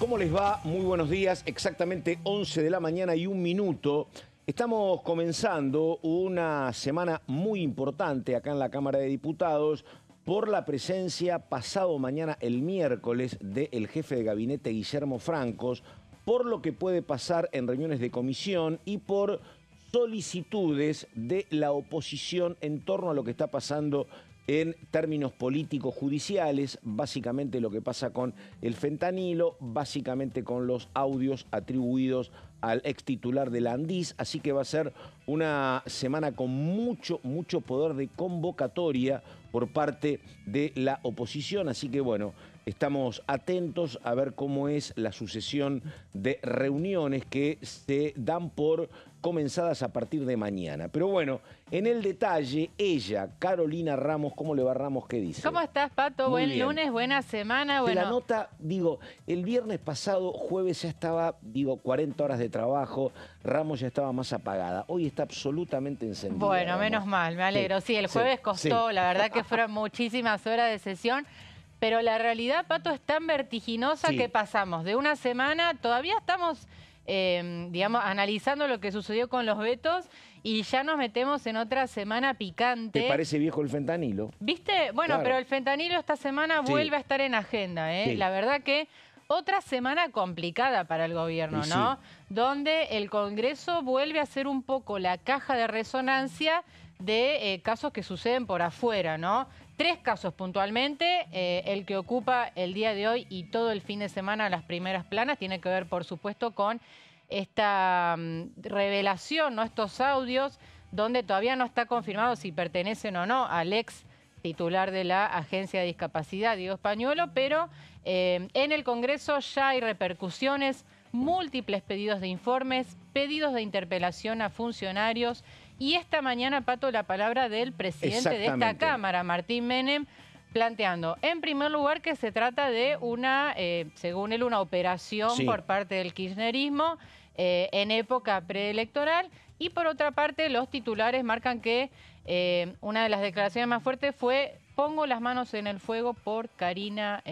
¿Cómo les va? Muy buenos días. Exactamente 11 de la mañana y 1 minuto. Estamos comenzando una semana muy importante acá en la Cámara de Diputados por la presencia pasado mañana, el miércoles, del jefe de gabinete Guillermo Francos, por lo que puede pasar en reuniones de comisión y por solicitudes de la oposición en torno a lo que está pasando en términos políticos judiciales, básicamente lo que pasa con el fentanilo, básicamente con los audios atribuidos al ex titular de la Andis, así que va a ser una semana con mucho poder de convocatoria por parte de la oposición, así que bueno, estamos atentos a ver cómo es la sucesión de reuniones que se dan por comenzadas a partir de mañana. Pero bueno, en el detalle, ella, Carolina Ramos, ¿cómo le va, Ramos? ¿Qué dice? ¿Cómo estás, Pato? Muy Buen bien. lunes, buena semana. De Bueno, la nota, digo, el viernes pasado, jueves, ya estaba, 40 horas de trabajo, Ramos ya estaba más apagada. Hoy está absolutamente encendida. bueno, Ramos. menos mal, me alegro. Sí, el sí, jueves costó, sí. la verdad que fueron muchísimas horas de sesión, pero la realidad, Pato, es tan vertiginosa Sí. que pasamos de una semana, todavía estamos, digamos, analizando lo que sucedió con los vetos y ya nos metemos en otra semana picante. ¿Te parece viejo el fentanilo? ¿Viste? Bueno, Claro. pero el fentanilo esta semana Sí. vuelve a estar en agenda, ¿eh? Sí. La verdad que otra semana complicada para el gobierno, Y ¿no? sí. Donde el Congreso vuelve a ser un poco la caja de resonancia de casos que suceden por afuera, ¿no? 3 casos puntualmente, el que ocupa el día de hoy y todo el fin de semana las primeras planas, tiene que ver, por supuesto, con esta revelación, ¿no? Estos audios donde todavía no está confirmado si pertenecen o no al ex titular de la Agencia de Discapacidad, Diego Españuelo, pero en el Congreso ya hay repercusiones, múltiples pedidos de informes, pedidos de interpelación a funcionarios y esta mañana, Pato, la palabra del presidente de esta Exactamente. Cámara, Martín Menem, planteando, en primer lugar, que se trata de una, según él, una operación Sí. por parte del kirchnerismo en época preelectoral. Y por otra parte, los titulares marcan que una de las declaraciones más fuertes fue: pongo las manos en el fuego por Karina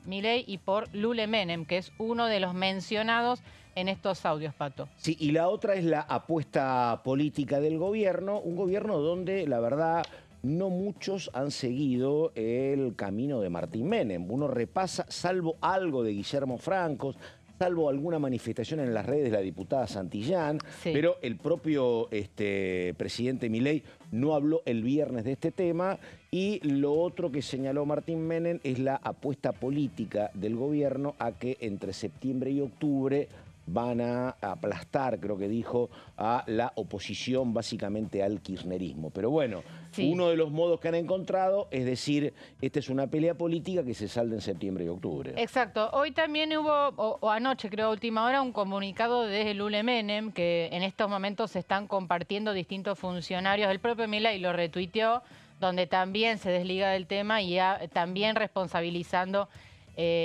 Milei y por Lule Menem, que es uno de los mencionados en estos audios, Pato. Sí, y la otra es la apuesta política del gobierno, un gobierno donde, la verdad, no muchos han seguido el camino de Martín Menem. Uno repasa, salvo algo de Guillermo Francos, salvo alguna manifestación en las redes de la diputada Santillán, Sí. pero el propio presidente Milei no habló el viernes de este tema. Y lo otro que señaló Martín Menem es la apuesta política del gobierno a que entre septiembre y octubre van a aplastar, creo que dijo, a la oposición, básicamente al kirchnerismo. Pero bueno, Sí. uno de los modos que han encontrado es decir, esta es una pelea política que se salda en septiembre y octubre. Exacto. Hoy también hubo, o anoche creo a última hora, un comunicado de Lule Menem, que en estos momentos se están compartiendo distintos funcionarios. El propio Milei lo retuiteó, donde también se desliga del tema y también responsabilizando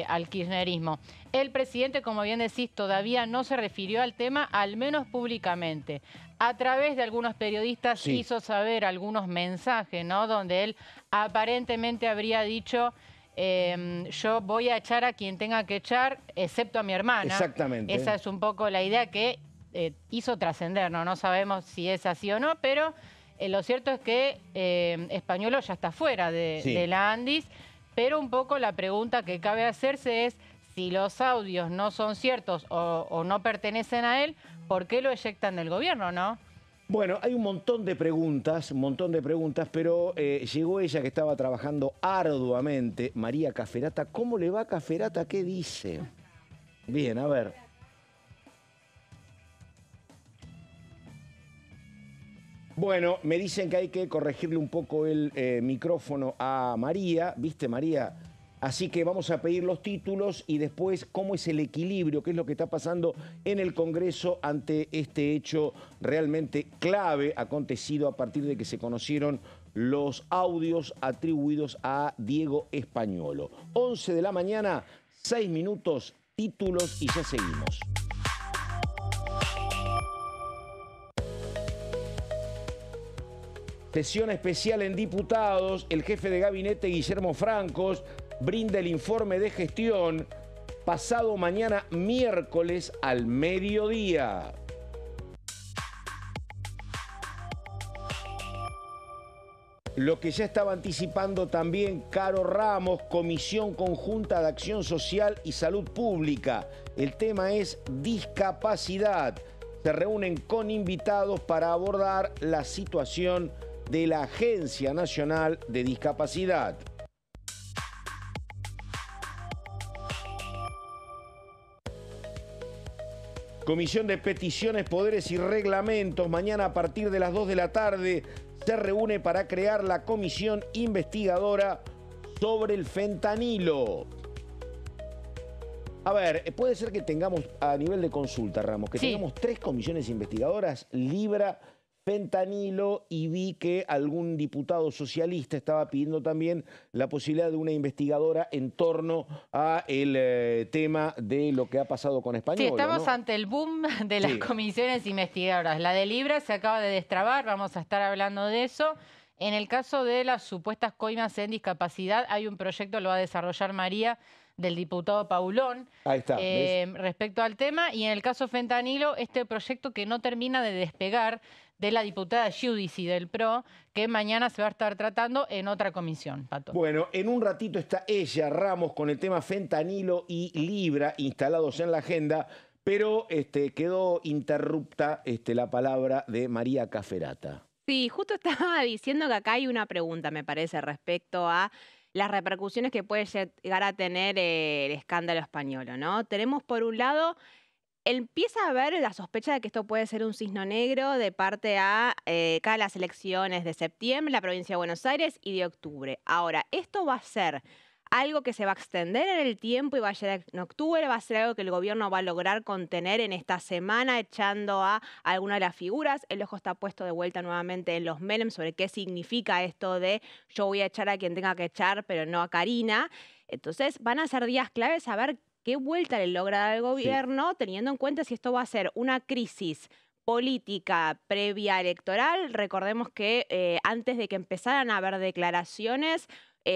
al kirchnerismo. El presidente, como bien decís, todavía no se refirió al tema, al menos públicamente. A través de algunos periodistas Sí. hizo saber algunos mensajes, ¿no? Donde él aparentemente habría dicho: yo voy a echar a quien tenga que echar, excepto a mi hermana. Exactamente. Esa es un poco la idea que hizo trascender, ¿no? No sabemos si es así o no, pero lo cierto es que Españuelo ya está fuera Sí. de la Andis. Pero un poco la pregunta que cabe hacerse es: si los audios no son ciertos o no pertenecen a él, ¿por qué lo eyectan del gobierno, no? Bueno, hay un montón de preguntas, pero llegó ella que estaba trabajando arduamente, María Caferata. ¿Cómo le va, Caferata? ¿Qué dice? Bien, a ver. Bueno, me dicen que hay que corregirle un poco el micrófono a María, ¿viste, María? Así que vamos a pedir los títulos y después cómo es el equilibrio, qué es lo que está pasando en el Congreso ante este hecho realmente clave acontecido a partir de que se conocieron los audios atribuidos a Diego Españuelo. 11 de la mañana, 6 minutos, títulos y ya seguimos. Sesión especial en diputados, el jefe de gabinete Guillermo Francos brinda el informe de gestión pasado mañana miércoles al mediodía. Lo que ya estaba anticipando también Caro Ramos, Comisión Conjunta de Acción Social y Salud Pública. El tema es discapacidad. Se reúnen con invitados para abordar la situación de la Agencia Nacional de Discapacidad. Comisión de Peticiones, Poderes y Reglamentos, mañana a partir de las 2 de la tarde, se reúne para crear la comisión investigadora sobre el fentanilo. A ver, puede ser que tengamos, a nivel de consulta, Ramos, que tengamos 3 comisiones investigadoras, Libra, fentanilo, y vi que algún diputado socialista estaba pidiendo también la posibilidad de una investigadora en torno a el tema de lo que ha pasado con Español. Sí, estamos ante el boom de las comisiones investigadoras. La de Libra se acaba de destrabar, vamos a estar hablando de eso. En el caso de las supuestas coimas en discapacidad, hay un proyecto, lo va a desarrollar María, del diputado Paulón, ahí está, respecto al tema. Y en el caso fentanilo, este proyecto que no termina de despegar, de la diputada Giudici del PRO, que mañana se va a estar tratando en otra comisión, Pato. Bueno, en un ratito está ella, Ramos, con el tema fentanilo y Libra instalados en la agenda, pero quedó interrupta la palabra de María Cafferata. Sí, justo estaba diciendo que acá hay una pregunta, me parece, respecto a las repercusiones que puede llegar a tener el escándalo español, ¿no? Tenemos, por un lado, empieza a haber la sospecha de que esto puede ser un cisne negro de parte a cada las elecciones de septiembre, la provincia de Buenos Aires, y de octubre. Ahora, esto va a ser algo que se va a extender en el tiempo y va a llegar en octubre, va a ser algo que el gobierno va a lograr contener en esta semana, echando a alguna de las figuras. El ojo está puesto de vuelta nuevamente en los Menem sobre qué significa esto de yo voy a echar a quien tenga que echar, pero no a Karina. Entonces van a ser días claves a ver qué vuelta le logra dar el gobierno, teniendo en cuenta si esto va a ser una crisis política previa electoral. Recordemos que antes de que empezaran a haber declaraciones,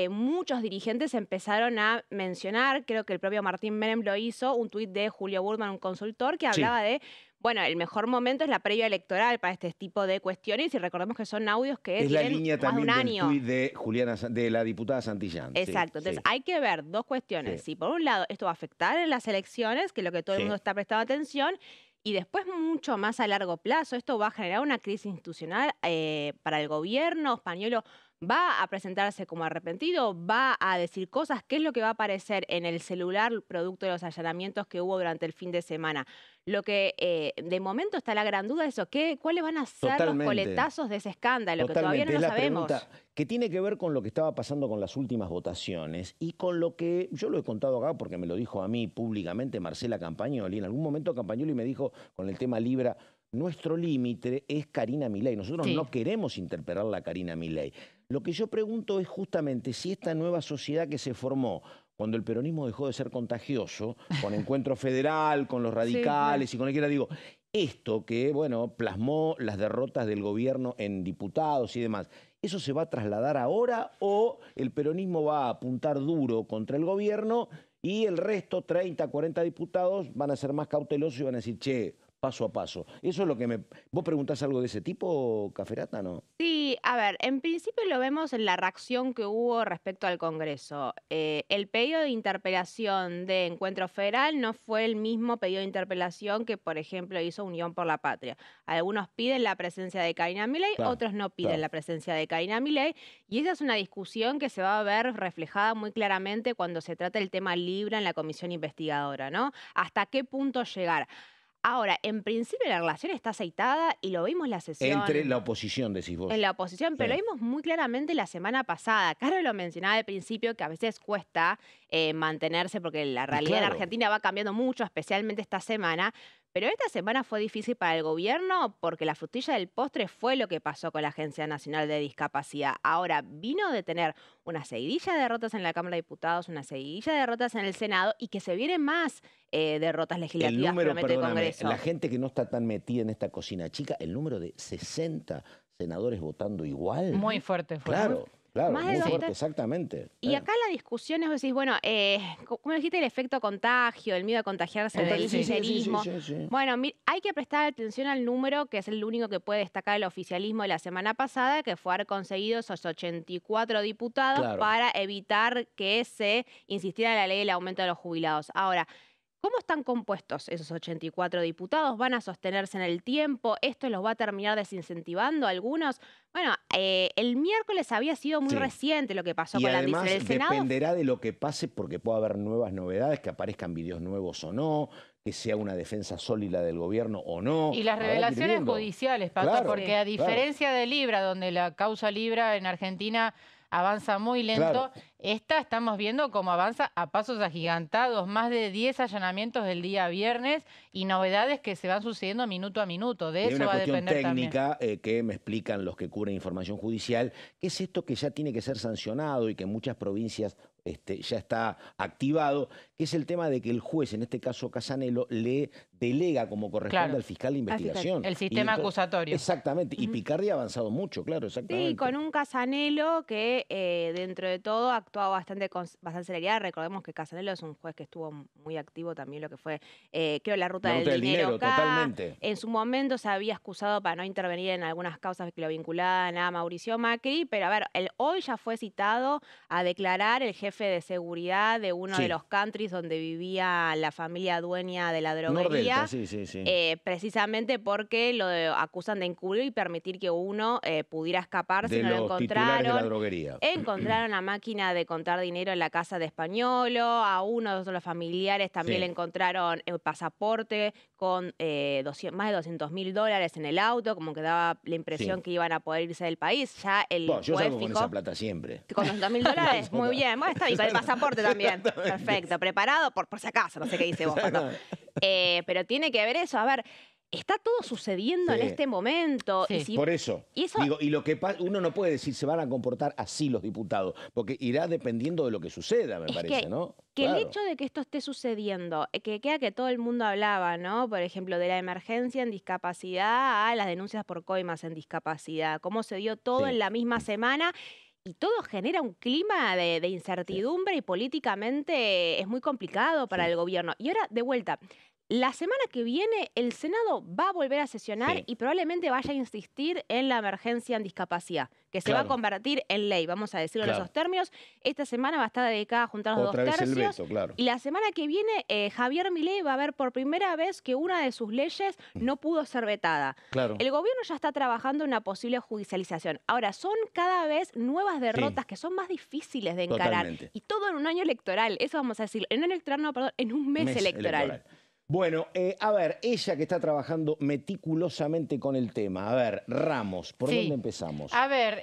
muchos dirigentes empezaron a mencionar, creo que el propio Martín Menem lo hizo, un tuit de Julio Burman, un consultor, que hablaba de, bueno, el mejor momento es la previa electoral para este tipo de cuestiones, y recordemos que son audios que es tienen la línea más de también un del año. tuit de la diputada Santillán. Exacto, entonces hay que ver dos cuestiones. Si por un lado esto va a afectar en las elecciones, que es lo que todo el mundo está prestando atención, y después mucho más a largo plazo, esto va a generar una crisis institucional para el gobierno español. ¿Va a presentarse como arrepentido? ¿Va a decir cosas? ¿Qué es lo que va a aparecer en el celular producto de los allanamientos que hubo durante el fin de semana? Lo que de momento está la gran duda es eso. ¿Cuáles van a ser los coletazos de ese escándalo? Que todavía no lo sabemos. Pregunta que tiene que ver con lo que estaba pasando con las últimas votaciones y con lo que yo lo he contado acá porque me lo dijo a mí públicamente Marcela Campagnoli. En algún momento Campagnoli me dijo con el tema Libra, nuestro límite es Karina Milei. Nosotros no queremos interpelarla a Karina Milei. Lo que yo pregunto es justamente si esta nueva sociedad que se formó cuando el peronismo dejó de ser contagioso, con Encuentro Federal, con los radicales y con el que era, digo, esto que, bueno, plasmó las derrotas del gobierno en diputados y demás, ¿eso se va a trasladar ahora o el peronismo va a apuntar duro contra el gobierno y el resto, 30, 40 diputados, van a ser más cautelosos y van a decir, che, paso a paso? Eso es lo que me... ¿Vos preguntás algo de ese tipo, Cafferata, no? Sí, a ver, en principio lo vemos en la reacción que hubo respecto al Congreso. El pedido de interpelación de Encuentro Federal no fue el mismo pedido de interpelación que, por ejemplo, hizo Unión por la Patria. Algunos piden la presencia de Karina Milei, otros no piden la presencia de Karina Milei, y esa es una discusión que se va a ver reflejada muy claramente cuando se trata el tema Libra en la comisión investigadora, ¿no? ¿Hasta qué punto llegar? Ahora, en principio la relación está aceitada y lo vimos en la sesión. Entre la oposición, decís vos. En la oposición, pero lo vimos muy claramente la semana pasada. Caro lo mencionaba al principio que a veces cuesta mantenerse porque la realidad en Argentina va cambiando mucho, especialmente esta semana. Pero esta semana fue difícil para el gobierno porque la frutilla del postre fue lo que pasó con la Agencia Nacional de Discapacidad. Ahora, vino de tener una seguidilla de derrotas en la Cámara de Diputados, una seguidilla de derrotas en el Senado y que se vienen más derrotas legislativas, promete el Congreso. La gente que no está tan metida en esta cocina chica, el número de 60 senadores votando igual. Muy fuerte fue. Claro. Claro, Más de muy dos fuerte, tercios. exactamente. Y acá la discusión es, vos decís, bueno, como dijiste, el efecto contagio, el miedo a contagiarse del Sí, sí, sí, kirchnerismo. sí, sí, sí. Bueno, hay que prestar atención al número, que es el único que puede destacar el oficialismo de la semana pasada, que fue haber conseguido esos 84 diputados Claro. para evitar que se insistiera en la ley del aumento de los jubilados. Ahora, ¿cómo están compuestos esos 84 diputados? ¿Van a sostenerse en el tiempo? ¿Esto los va a terminar desincentivando a algunos? Bueno, el miércoles había sido muy Sí. reciente lo que pasó Y con la además del Senado. dependerá de lo que pase, porque puede haber nuevas novedades, que aparezcan videos nuevos o no, que sea una defensa sólida del gobierno o no. Y las Habrá que ir revelaciones viendo. judiciales, Pato, Claro, porque a Sí. diferencia de Libra, donde la causa Libra en Argentina avanza muy lento, Claro. esta estamos viendo cómo avanza a pasos agigantados, más de 10 allanamientos el día viernes y novedades que se van sucediendo minuto a minuto. De Y hay eso una va a cuestión depender también. técnica que me explican los que cubren información judicial, que es esto que ya tiene que ser sancionado y que en muchas provincias ya está activado, que es el tema de que el juez, en este caso Casanelo, le delega como corresponde Claro. al fiscal de investigación. El Y sistema entonces- acusatorio. Exactamente. Y Ujú. Picardi ha avanzado mucho, claro, exactamente. Sí, con un Casanelo que dentro de todo actuaba bastante con bastante seriedad. Recordemos que Casanelo es un juez que estuvo muy activo también lo que fue, creo, la ruta del dinero acá. totalmente. En su momento se había excusado para no intervenir en algunas causas que lo vinculaban a Mauricio Macri, pero a ver, hoy ya fue citado a declarar el jefe de seguridad de uno de Sí. los countries donde vivía la familia dueña de la Nordelta, droguería. sí, sí, sí. Precisamente porque acusan de encubrir y permitir que uno pudiera escapar si De no lo los titulares de la encontraron. droguería. Encontraron la máquina de contar dinero en la casa de Españolo, a uno de los familiares también Sí. le encontraron el pasaporte con más de $200.000 en el auto, como que daba la impresión Sí. que iban a poder irse del país. Ya el Bueno, yo juez salgo con fijó esa plata siempre. con $200.000, muy bien. Bueno, está bien, con el pasaporte también. Perfecto, preparado por si acaso, no sé qué dice vos, Pato. Pero tiene que ver eso, a ver, está todo sucediendo en Sí. este momento. Sí. Y si Por eso, y eso- digo, y lo que uno no puede decir se van a comportar así los diputados, porque irá dependiendo de lo que suceda, me Es parece, ¿no? que el Claro. hecho de que esto esté sucediendo, que queda que todo el mundo hablaba, ¿no? Por ejemplo, de la emergencia en discapacidad a las denuncias por coimas en discapacidad, cómo se dio todo Sí. en la misma semana y todo genera un clima de incertidumbre y políticamente es muy complicado para Sí. el gobierno. Y ahora, de vuelta, la semana que viene el Senado va a volver a sesionar Sí. y probablemente vaya a insistir en la emergencia en discapacidad, que se va a Claro. convertir en ley, vamos a decirlo en Claro. esos términos. Esta semana va a estar dedicada a juntar los Otra dos vez el tercios. veto, claro. Y la semana que viene, Javier Milei va a ver por primera vez que una de sus leyes no pudo ser vetada. Claro. El gobierno ya está trabajando en una posible judicialización. Ahora, son cada vez nuevas derrotas que son más difíciles de encarar. Totalmente. Y todo en un año electoral, eso vamos a decir. En un electoral, no, perdón, en un mes electoral. Bueno, a ver, ella que está trabajando meticulosamente con el tema. A ver, Ramos, ¿por Sí. dónde empezamos? A ver,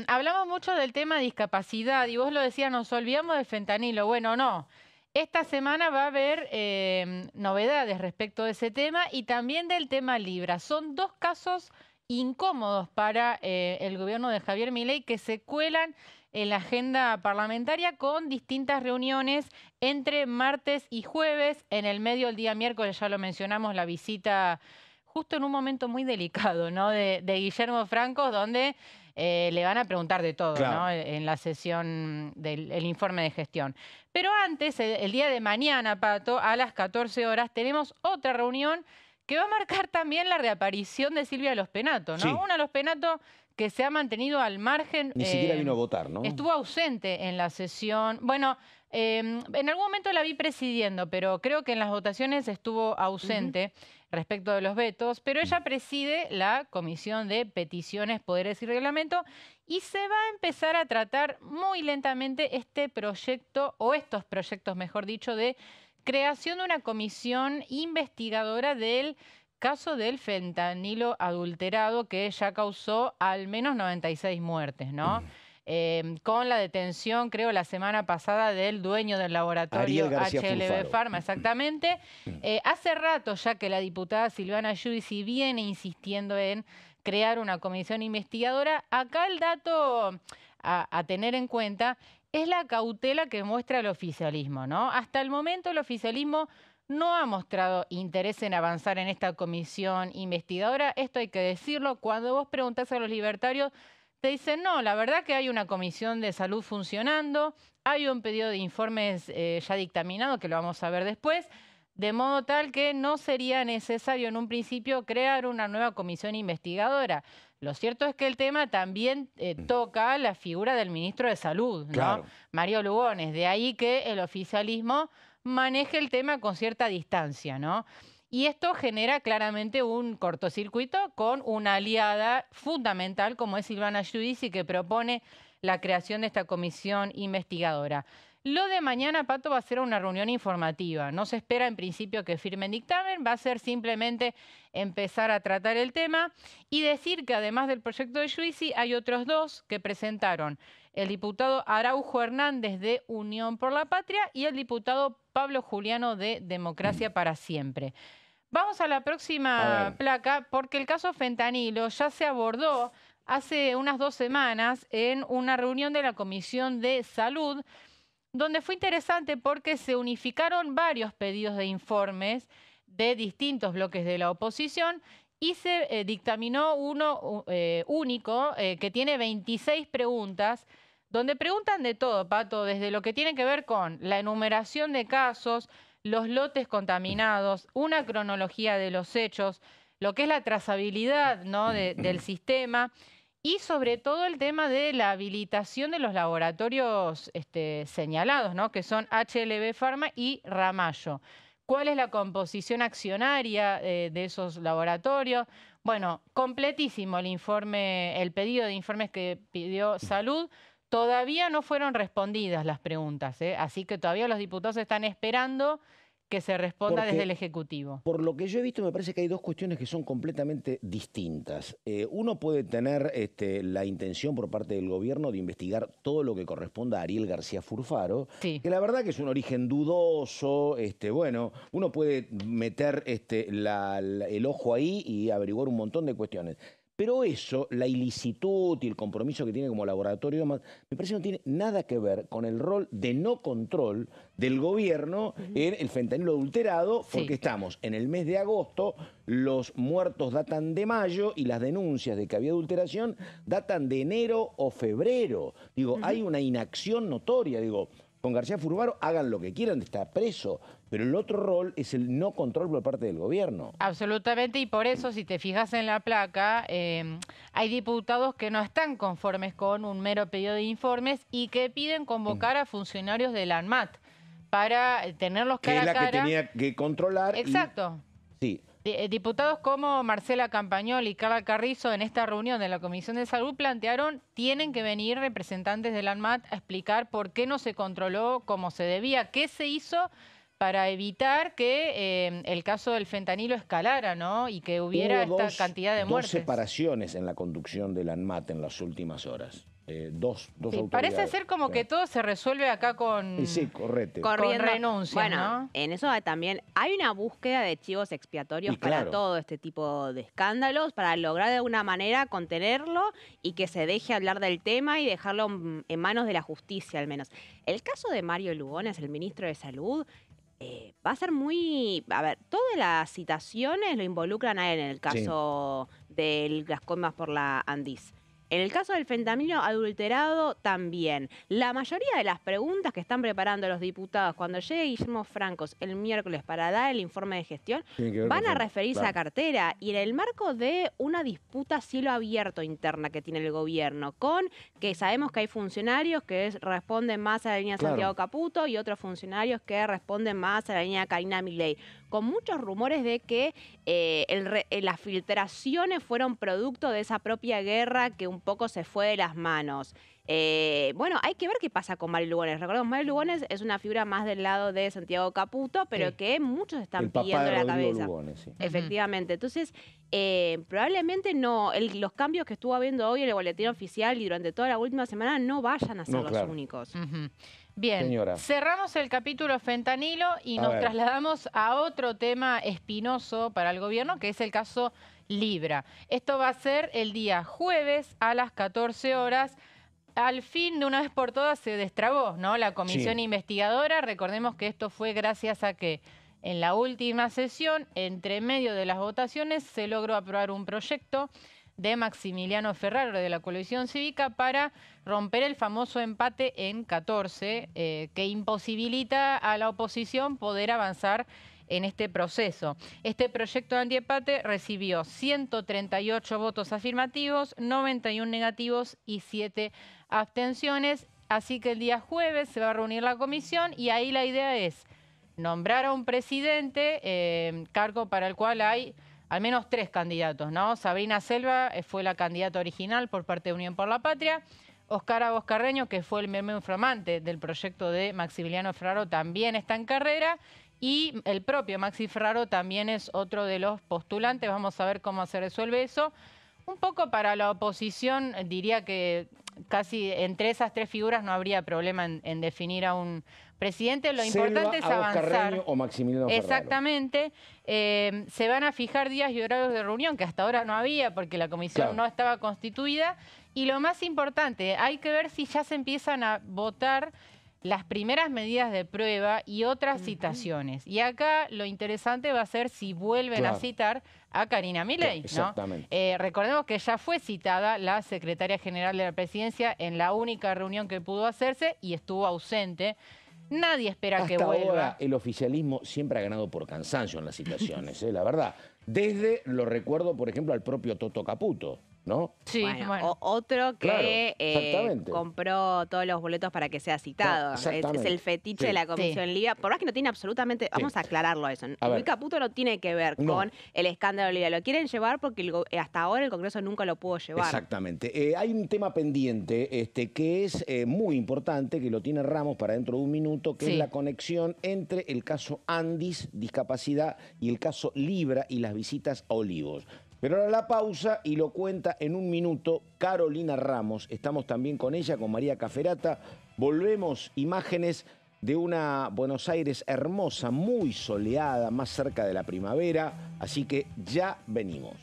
hablamos mucho del tema discapacidad y vos lo decías, nos olvidamos del fentanilo. Bueno, no. Esta semana va a haber novedades respecto de ese tema y también del tema Libra. Son dos casos incómodos para el gobierno de Javier Milei que se cuelan en la agenda parlamentaria con distintas reuniones entre martes y jueves. En el medio del día miércoles, ya lo mencionamos, la visita justo en un momento muy delicado, ¿no? de Guillermo Franco, donde le van a preguntar de todo, Claro. ¿no? En la sesión del informe de gestión. Pero antes, el día de mañana, Pato, a las 14 horas, tenemos otra reunión que va a marcar también la reaparición de Silvia Lospenato, ¿no? Sí. Una Lospenato que se ha mantenido al margen. Ni siquiera vino a votar, ¿no? Estuvo ausente en la sesión. Bueno, en algún momento la vi presidiendo, pero creo que en las votaciones estuvo ausente respecto de los vetos. Pero ella preside la Comisión de Peticiones, Poderes y Reglamento y se va a empezar a tratar muy lentamente este proyecto, o estos proyectos, mejor dicho, de creación de una comisión investigadora del caso del fentanilo adulterado que ya causó al menos 96 muertes, ¿no? Con la detención, creo, la semana pasada del dueño del laboratorio Ariel García HLB Fulfaro. Pharma, exactamente. Hace rato ya que la diputada Silvana Giudici viene insistiendo en crear una comisión investigadora. Acá el dato a tener en cuenta es la cautela que muestra el oficialismo, ¿no? Hasta el momento el oficialismo no ha mostrado interés en avanzar en esta comisión investigadora. Esto hay que decirlo. Cuando vos preguntás a los libertarios, te dicen, no, la verdad que hay una comisión de salud funcionando, hay un pedido de informes ya dictaminado, que lo vamos a ver después, de modo tal que no sería necesario en un principio crear una nueva comisión investigadora. Lo cierto es que el tema también toca la figura del ministro de Salud, ¿no? Claro. Mario Lugones. De ahí que el oficialismo maneje el tema con cierta distancia, ¿no? Y esto genera claramente un cortocircuito con una aliada fundamental como es Silvana Giudici, que propone la creación de esta comisión investigadora. Lo de mañana, Pato, va a ser una reunión informativa. No se espera en principio que firmen dictamen, va a ser simplemente empezar a tratar el tema y decir que además del proyecto de Giudici hay otros dos que presentaron el diputado Araujo Hernández de Unión por la Patria y el diputado Pablo Juliano de Democracia para Siempre. Vamos a la próxima placa porque el caso fentanilo ya se abordó hace unas 2 semanas en una reunión de la Comisión de Salud, donde fue interesante porque se unificaron varios pedidos de informes de distintos bloques de la oposición y se dictaminó uno único que tiene 26 preguntas, donde preguntan de todo, Pato, desde lo que tiene que ver con la enumeración de casos, los lotes contaminados, una cronología de los hechos, lo que es la trazabilidad, ¿no?, del sistema y sobre todo el tema de la habilitación de los laboratorios señalados, ¿no?, que son HLB Pharma y Ramallo. ¿Cuál es la composición accionaria de esos laboratorios? Bueno, completísimo el informe, el pedido de informes que pidió Salud. Todavía no fueron respondidas las preguntas, así que todavía los diputados están esperando que se responda desde el Ejecutivo. Por lo que yo he visto, me parece que hay dos cuestiones que son completamente distintas. Uno puede tener la intención por parte del gobierno de investigar todo lo que corresponda a Ariel García Furfaro, Sí. que la verdad que es un origen dudoso. Bueno, uno puede meter el ojo ahí y averiguar un montón de cuestiones. Pero eso, la ilicitud y el compromiso que tiene como laboratorio, me parece que no tiene nada que ver con el rol de no control del gobierno en el fentanilo adulterado, porque estamos en el mes de agosto, los muertos datan de mayo y las denuncias de que había adulteración datan de enero o febrero. Digo, hay una inacción notoria, digo. Con García Furfaro hagan lo que quieran, está preso, pero el otro rol es el no control por parte del gobierno. Absolutamente, y por eso, si te fijas en la placa, hay diputados que no están conformes con un mero pedido de informes y que piden convocar a funcionarios de la ANMAT para tenerlos cara a cara. Que es la que tenía que controlar. Exacto. Sí. Diputados como Marcela Campañol y Carla Carrizo en esta reunión de la Comisión de Salud plantearon tienen que venir representantes del ANMAT a explicar por qué no se controló como se debía, qué se hizo para evitar que el caso del fentanilo escalara, ¿no? Y que hubiera esta cantidad de muertes. 2 separaciones en la conducción del ANMAT en las últimas horas. Dos autoridades. Parece ser como que todo se resuelve acá con, con renuncias, bueno, ¿no? En eso también hay una búsqueda de chivos expiatorios para todo este tipo de escándalos, para lograr de alguna manera contenerlo y que se deje hablar del tema y dejarlo en manos de la justicia al menos. El caso de Mario Lugones, el ministro de Salud, va a ser muy... A ver, todas las citaciones lo involucran a él en el caso de las coimas por la Andis. En el caso del fentanilo adulterado también. La mayoría de las preguntas que están preparando los diputados cuando llegue Guillermo Francos el miércoles para dar el informe de gestión van a referirse a la cartera y en el marco de una disputa a cielo abierto interna que tiene el gobierno con que sabemos que hay funcionarios que responden más a la línea Santiago Caputo y otros funcionarios que responden más a la línea Karina Milei, con muchos rumores de que las filtraciones fueron producto de esa propia guerra que un poco se fue de las manos. Bueno, hay que ver qué pasa con Mario Lugones. Recordemos, Mario Lugones es una figura más del lado de Santiago Caputo, pero que muchos están pidiendo la cabeza. Lugones, Efectivamente. Entonces, probablemente los cambios que estuvo habiendo hoy en el boletín oficial y durante toda la última semana no vayan a ser los únicos. Bien, cerramos el capítulo fentanilo y nos trasladamos a otro tema espinoso para el gobierno, que es el caso Libra. Esto va a ser el día jueves a las 14 horas. Al fin, de una vez por todas, se destrabó, ¿no?, la comisión investigadora. Recordemos que esto fue gracias a que en la última sesión, entre medio de las votaciones, se logró aprobar un proyecto de Maximiliano Ferraro de la coalición cívica para romper el famoso empate en 14 que imposibilita a la oposición poder avanzar en este proceso. Este proyecto de antiempate recibió 138 votos afirmativos, 91 negativos y 7 abstenciones. Así que el día jueves se va a reunir la comisión y ahí la idea es nombrar a un presidente, cargo para el cual hay al menos 3 candidatos, ¿no? Sabrina Selva fue la candidata original por parte de Unión por la Patria. Oscar Agos Carreño, que fue el miembro informante del proyecto de Maximiliano Ferraro, también está en carrera. Y el propio Maxi Ferraro también es otro de los postulantes. Vamos a ver cómo se resuelve eso. Un poco para la oposición, diría que casi entre esas 3 figuras no habría problema en definir a un presidente. Lo importante es avanzar. Carreño o Maximiliano Ferraro. Exactamente. Se van a fijar días y horarios de reunión, que hasta ahora no había porque la comisión no estaba constituida. Y lo más importante, hay que ver si ya se empiezan a votar las primeras medidas de prueba y otras citaciones. Y acá lo interesante va a ser si vuelven a citar a Karina Milei, ¿no? Exactamente. Recordemos que ya fue citada la secretaria general de la presidencia en la única reunión que pudo hacerse y estuvo ausente. Nadie espera que vuelva. Hasta ahora el oficialismo siempre ha ganado por cansancio en las citaciones, la verdad. Desde, lo recuerdo, por ejemplo, al propio Toto Caputo, ¿no? Sí, bueno. Otro que compró todos los boletos para que sea citado. Es el fetiche de la Comisión Liga. Por más que no tiene absolutamente... Vamos a aclararlo eso. Luis Caputo no tiene que ver con el escándalo Liga. Lo quieren llevar porque hasta ahora el Congreso nunca lo pudo llevar. Exactamente. Hay un tema pendiente que es muy importante, que lo tiene Ramos para dentro de un minuto, que es la conexión entre el caso Andis, discapacidad, y el caso Libra y las visitas a Olivos. Pero ahora la pausa y lo cuenta en un minuto Carolina Ramos. Estamos también con ella, con María Caferata. Volvemos, imágenes de una Buenos Aires hermosa, muy soleada, más cerca de la primavera. Así que ya venimos.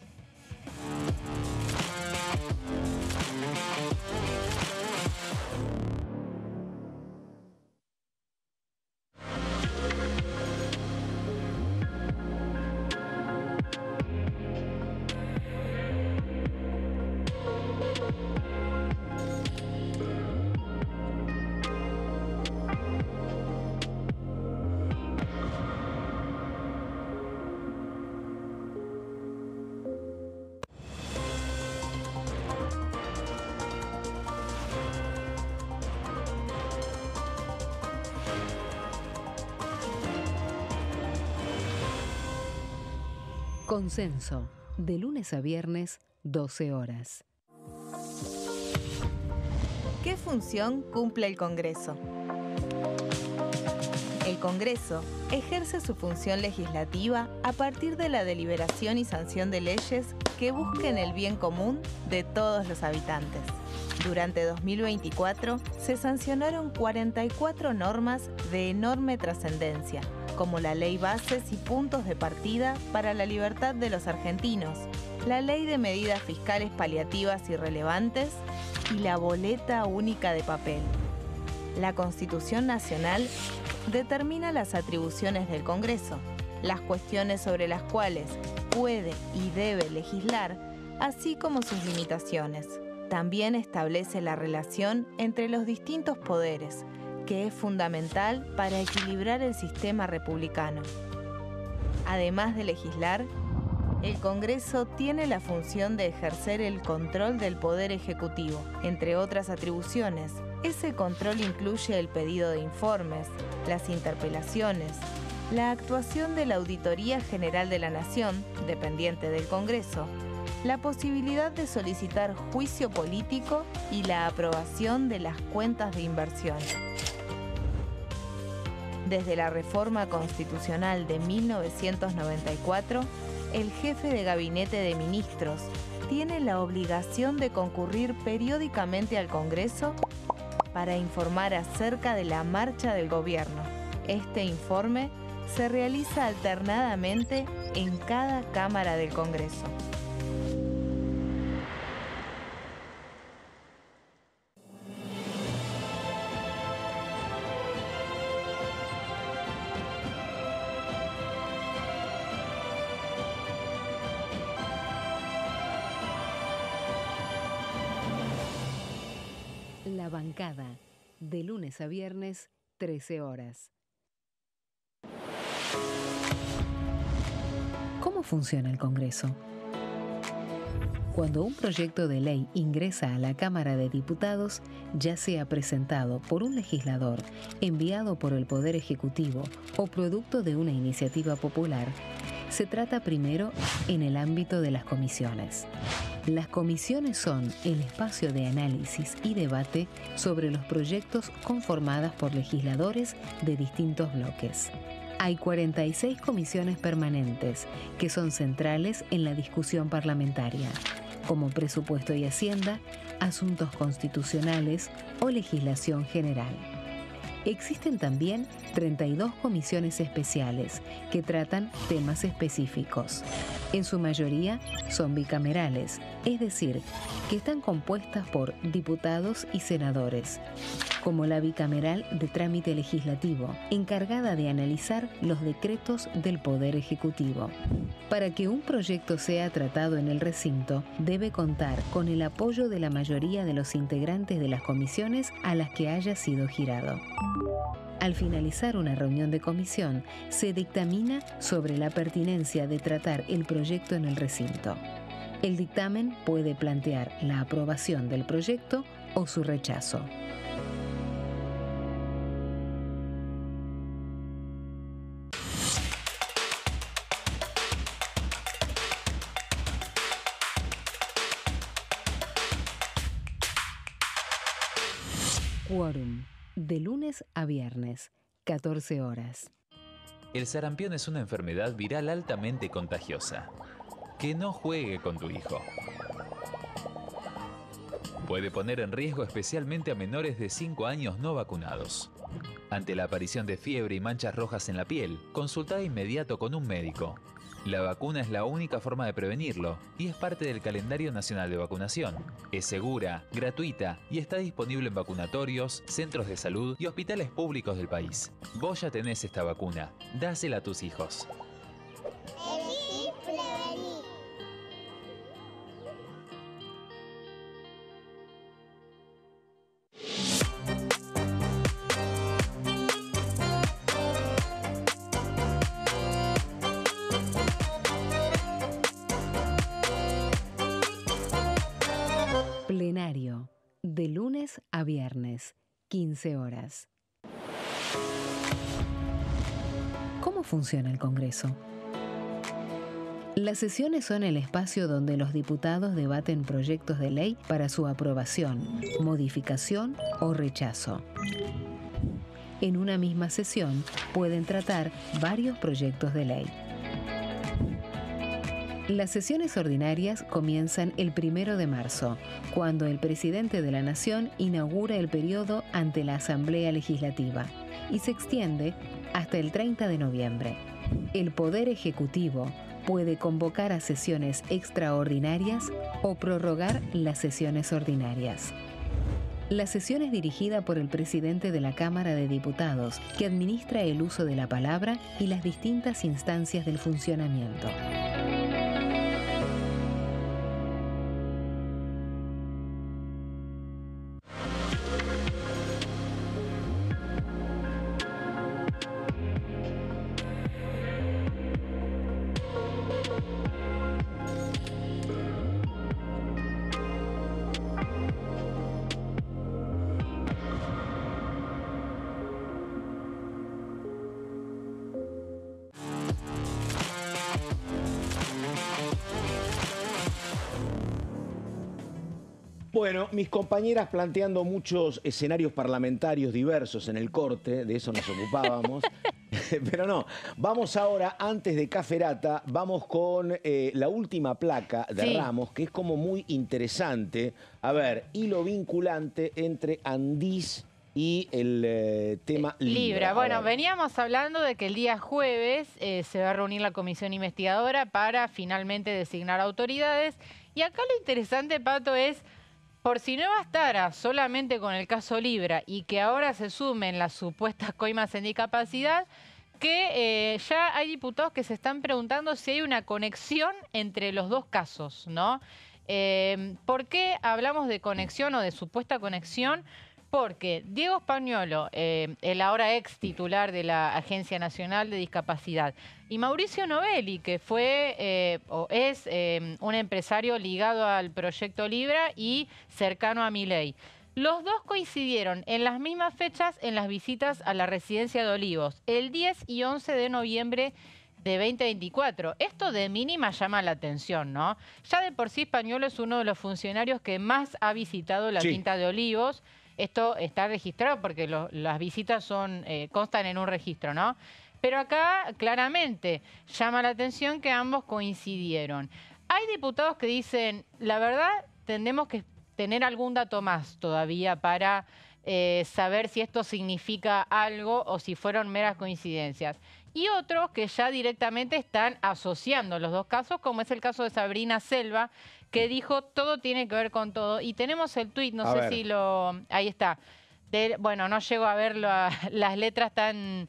Consenso, de lunes a viernes, 12 horas. ¿Qué función cumple el Congreso? El Congreso ejerce su función legislativa a partir de la deliberación y sanción de leyes que busquen el bien común de todos los habitantes. Durante 2024 se sancionaron 44 normas de enorme trascendencia, como la Ley Bases y Puntos de Partida para la Libertad de los Argentinos, la Ley de Medidas Fiscales Paliativas y Relevantes y la Boleta Única de Papel. La Constitución Nacional determina las atribuciones del Congreso, las cuestiones sobre las cuales puede y debe legislar, así como sus limitaciones. También establece la relación entre los distintos poderes, que es fundamental para equilibrar el sistema republicano. Además de legislar, el Congreso tiene la función de ejercer el control del Poder Ejecutivo. Entre otras atribuciones, ese control incluye el pedido de informes, las interpelaciones, la actuación de la Auditoría General de la Nación, dependiente del Congreso, la posibilidad de solicitar juicio político y la aprobación de las cuentas de inversión. Desde la reforma constitucional de 1994, el jefe de gabinete de ministros tiene la obligación de concurrir periódicamente al Congreso para informar acerca de la marcha del gobierno. Este informe se realiza alternadamente en cada Cámara del Congreso. La Bancada, de lunes a viernes, 13 horas. ¿Cómo funciona el Congreso? Cuando un proyecto de ley ingresa a la Cámara de Diputados, ya sea presentado por un legislador, enviado por el Poder Ejecutivo o producto de una iniciativa popular, se trata primero en el ámbito de las comisiones. Las comisiones son el espacio de análisis y debate sobre los proyectos conformadas por legisladores de distintos bloques. Hay 46 comisiones permanentes que son centrales en la discusión parlamentaria, como Presupuesto y Hacienda, Asuntos Constitucionales o Legislación General. Existen también 32 comisiones especiales que tratan temas específicos. En su mayoría son bicamerales, es decir, que están compuestas por diputados y senadores, como la bicameral de trámite legislativo, encargada de analizar los decretos del Poder Ejecutivo. Para que un proyecto sea tratado en el recinto, debe contar con el apoyo de la mayoría de los integrantes de las comisiones a las que haya sido girado. Al finalizar una reunión de comisión, se dictamina sobre la pertinencia de tratar el proyecto en el recinto. El dictamen puede plantear la aprobación del proyecto o su rechazo. Quórum, de lunes a viernes, 14 horas. El sarampión es una enfermedad viral altamente contagiosa. Que no juegue con tu hijo. Puede poner en riesgo especialmente a menores de 5 años no vacunados. Ante la aparición de fiebre y manchas rojas en la piel, consulta de inmediato con un médico. La vacuna es la única forma de prevenirlo y es parte del calendario nacional de vacunación. Es segura, gratuita y está disponible en vacunatorios, centros de salud y hospitales públicos del país. Vos ya tenés esta vacuna, dásela a tus hijos. Plenario, de lunes a viernes, 15 horas. ¿Cómo funciona el Congreso? Las sesiones son el espacio donde los diputados debaten proyectos de ley para su aprobación, modificación o rechazo. En una misma sesión pueden tratar varios proyectos de ley. Las sesiones ordinarias comienzan el 1 de marzo, cuando el presidente de la Nación inaugura el periodo ante la Asamblea Legislativa y se extiende hasta el 30 de noviembre. El Poder Ejecutivo puede convocar a sesiones extraordinarias o prorrogar las sesiones ordinarias. La sesión es dirigida por el presidente de la Cámara de Diputados, que administra el uso de la palabra y las distintas instancias del funcionamiento. Bueno, mis compañeras planteando muchos escenarios parlamentarios diversos en el corte, de eso nos ocupábamos. Pero no, vamos ahora, antes de Caferata, vamos con la última placa de Ramos, que es como muy interesante. A ver, hilo vinculante entre Andís y el tema Libra. Bueno, veníamos hablando de que el día jueves se va a reunir la comisión investigadora para finalmente designar autoridades. Y acá lo interesante, Pato, es... Por si no bastara solamente con el caso Libra y que ahora se sumen las supuestas coimas en discapacidad, que ya hay diputados que se están preguntando si hay una conexión entre los dos casos, ¿no? ¿Por qué hablamos de conexión o de supuesta conexión? porque Diego Spagnuolo, el ahora ex titular de la Agencia Nacional de Discapacidad, y Mauricio Novelli, que fue o es un empresario ligado al Proyecto Libra y cercano a Milei. Los dos coincidieron en las mismas fechas en las visitas a la residencia de Olivos, el 10 y 11 de noviembre de 2024. Esto de mínima llama la atención, ¿no? Ya de por sí Spagnuolo es uno de los funcionarios que más ha visitado la Quinta de Olivos. Esto está registrado porque las visitas constan en un registro, ¿no? Pero acá claramente llama la atención que ambos coincidieron. Hay diputados que dicen, la verdad, tendremos que tener algún dato más todavía para saber si esto significa algo o si fueron meras coincidencias. Y otros que ya directamente están asociando los dos casos, como es el caso de Sabrina Selva, que dijo todo tiene que ver con todo. Y tenemos el tuit, no sé si lo... Ahí está. Bueno, no llego a ver las letras tan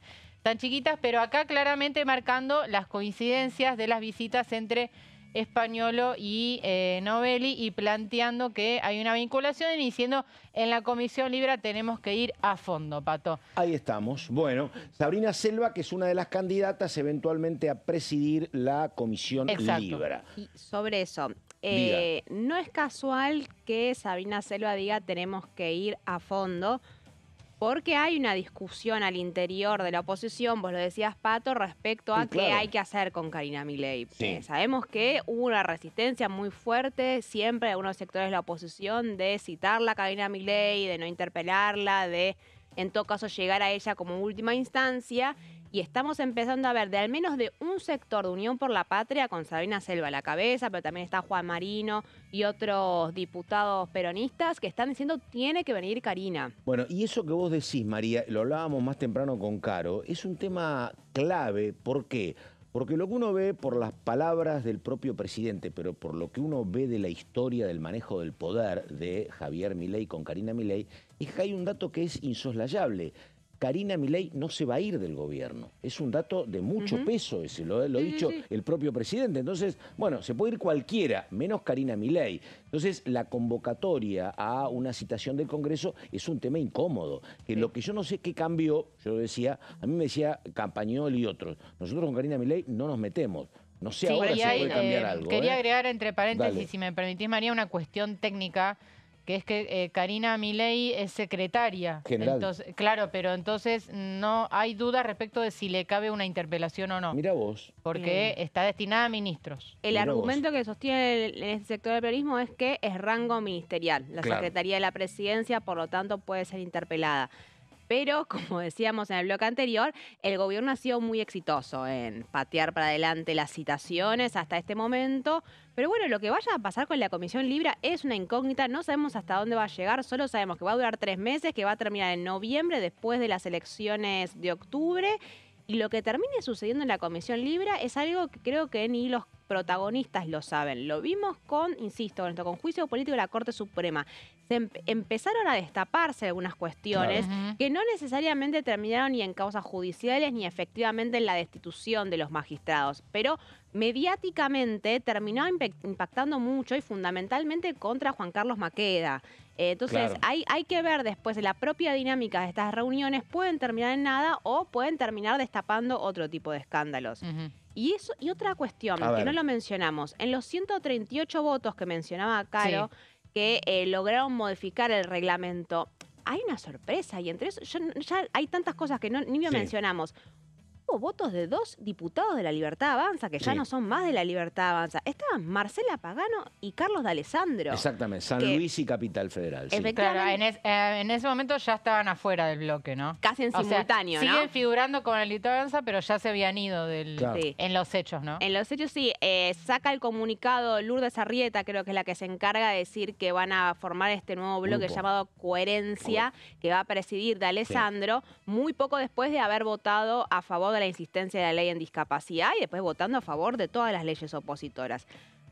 chiquitas, pero acá claramente marcando las coincidencias de las visitas entre Spagnuolo y Novelli y planteando que hay una vinculación y diciendo en la Comisión Libra tenemos que ir a fondo, Pato. Ahí estamos. Bueno, Sabrina Selva, que es una de las candidatas eventualmente a presidir la Comisión Libra. Y sobre eso, no es casual que Sabrina Selva diga tenemos que ir a fondo, porque hay una discusión al interior de la oposición, vos lo decías, Pato, respecto a qué hay que hacer con Karina Milei. Sabemos que hubo una resistencia muy fuerte siempre de algunos sectores de la oposición de citarla a Karina Milei, de no interpelarla, de en todo caso llegar a ella como última instancia. Y estamos empezando a ver de al menos de un sector de Unión por la Patria con Sabrina Selva a la cabeza, pero también está Juan Marino y otros diputados peronistas que están diciendo tiene que venir Karina. Bueno, y eso que vos decís, María, lo hablábamos más temprano con Caro, es un tema clave. ¿Por qué? Porque lo que uno ve por las palabras del propio presidente, pero por lo que uno ve de la historia del manejo del poder de Javier Milei con Karina Milei, es que hay un dato que es insoslayable. Karina Milei no se va a ir del gobierno. Es un dato de mucho peso ese, lo ha dicho el propio presidente. Entonces, bueno, se puede ir cualquiera, menos Karina Milei. Entonces, la convocatoria a una citación del Congreso es un tema incómodo. Que lo que yo no sé qué cambió, yo decía, a mí me decía Campagnoli y otros, nosotros con Karina Milei no nos metemos. No sé ahora si puede cambiar algo. Quería agregar entre paréntesis, si me permitís, María, una cuestión técnica, que es que Karina Milei es secretaria. General. Entonces, claro, pero entonces no hay duda respecto de si le cabe una interpelación o no. Mira vos. Porque está destinada a ministros. El argumento que sostiene en este sector del peronismo es que es rango ministerial. La Secretaría de la Presidencia, por lo tanto, puede ser interpelada. Pero, como decíamos en el bloque anterior, el gobierno ha sido muy exitoso en patear para adelante las citaciones hasta este momento. Pero bueno, lo que vaya a pasar con la Comisión Libra es una incógnita. No sabemos hasta dónde va a llegar. Solo sabemos que va a durar 3 meses, que va a terminar en noviembre, después de las elecciones de octubre. Y lo que termine sucediendo en la Comisión Libra es algo que creo que ni los protagonistas lo saben. Lo vimos insisto, con juicio político de la Corte Suprema. Empezaron a destaparse algunas cuestiones que no necesariamente terminaron ni en causas judiciales ni efectivamente en la destitución de los magistrados, pero mediáticamente terminó impactando mucho y fundamentalmente contra Juan Carlos Maqueda. Entonces hay que ver después de la propia dinámica de estas reuniones, pueden terminar en nada o pueden terminar destapando otro tipo de escándalos. Y otra cuestión que no lo mencionamos, en los 138 votos que mencionaba Caro, que lograron modificar el reglamento, hay una sorpresa y entre eso ya hay tantas cosas que ni mencionamos. Hubo votos de 2 diputados de la Libertad Avanza, que ya no son más de la Libertad Avanza. Estaban Marcela Pagano y Carlos D'Alessandro. Exactamente, San Luis y Capital Federal. Claro, en ese momento ya estaban afuera del bloque, ¿no? Casi en simultáneo, ¿no? Siguen figurando con la Libertad Avanza, pero ya se habían ido en los hechos, ¿no? En los hechos sí. Saca el comunicado Lourdes Arrieta, creo que es la que se encarga de decir que van a formar este nuevo bloque llamado Coherencia, que va a presidir D'Alessandro, muy poco después de haber votado a favor de la insistencia de la ley en discapacidad y después votando a favor de todas las leyes opositoras.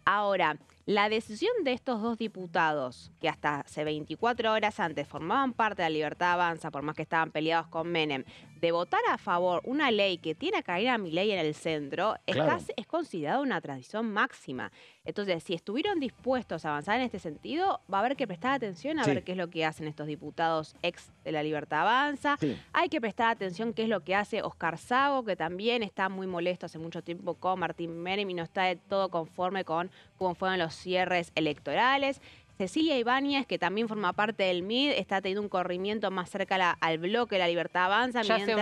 Ahora, La decisión de estos dos diputados, que hasta hace 24 horas antes formaban parte de la Libertad Avanza, por más que estaban peleados con Menem, de votar a favor una ley que tiene a Karina Milei en el centro, Claro. es considerada una tradición máxima. Entonces, si estuvieron dispuestos a avanzar en este sentido, va a haber que prestar atención a Sí. ver qué es lo que hacen estos diputados ex de la Libertad Avanza. Sí. Hay que prestar atención qué es lo que hace Oscar Sago, que también está muy molesto hace mucho tiempo con Martín Menem y no está de todo conforme con cómo fueron los cierres electorales. Cecilia Ibáñez, que también forma parte del MID, está teniendo un corrimiento más cerca al bloque de la Libertad Avanza. Ya se unió.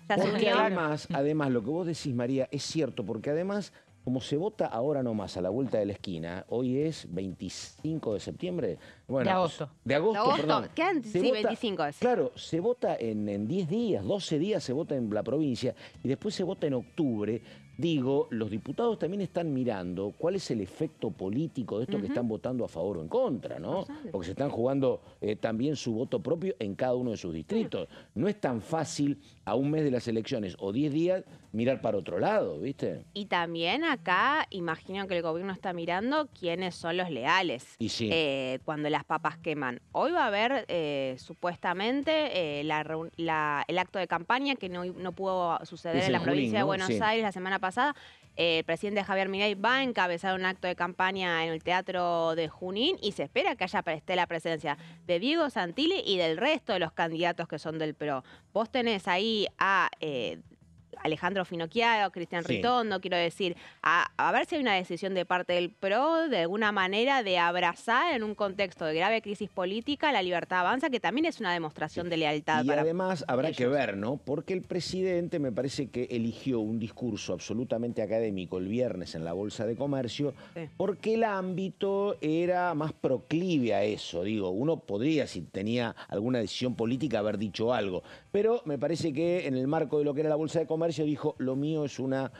Ya se Porque unió. además, lo que vos decís, María, es cierto, porque además, como se vota ahora nomás a la vuelta de la esquina, hoy es 25 de septiembre. Bueno, De agosto. De agosto, De agosto, perdón. quedan, Se sí, vota- 25 es. Claro, se vota en 10 días, 12 días se vota en la provincia y después se vota en octubre. Digo, los diputados también están mirando cuál es el efecto político de esto que están votando a favor o en contra, ¿no? Absolutamente. Porque se están jugando también su voto propio en cada uno de sus distritos. No es tan fácil a un mes de las elecciones o 10 días mirar para otro lado, ¿viste? Y también acá, imagino que el gobierno está mirando quiénes son los leales. Y sí. Cuando las papas queman. Hoy va a haber supuestamente el acto de campaña que no pudo suceder Es en la en provincia Junín, de ¿no? Buenos Sí. Aires la semana pasada. El presidente Javier Milei va a encabezar un acto de campaña en el Teatro de Junín y se espera que esté la presencia de Diego Santilli y del resto de los candidatos que son del PRO. Vos tenés ahí a Alejandro Finocchiaro, Cristian Sí. Ritondo, quiero decir, a ver si hay una decisión de parte del PRO de alguna manera de abrazar en un contexto de grave crisis política la Libertad Avanza, que también es una demostración de lealtad Y para además habrá que ellos. ver, ¿no? Porque el presidente me parece que eligió un discurso absolutamente académico el viernes en la Bolsa de Comercio, Sí. porque el ámbito era más proclive a eso. Digo, uno podría, si tenía alguna decisión política, haber dicho algo. Pero me parece que en el marco de lo que era la Bolsa de Comercio dijo, lo mío es una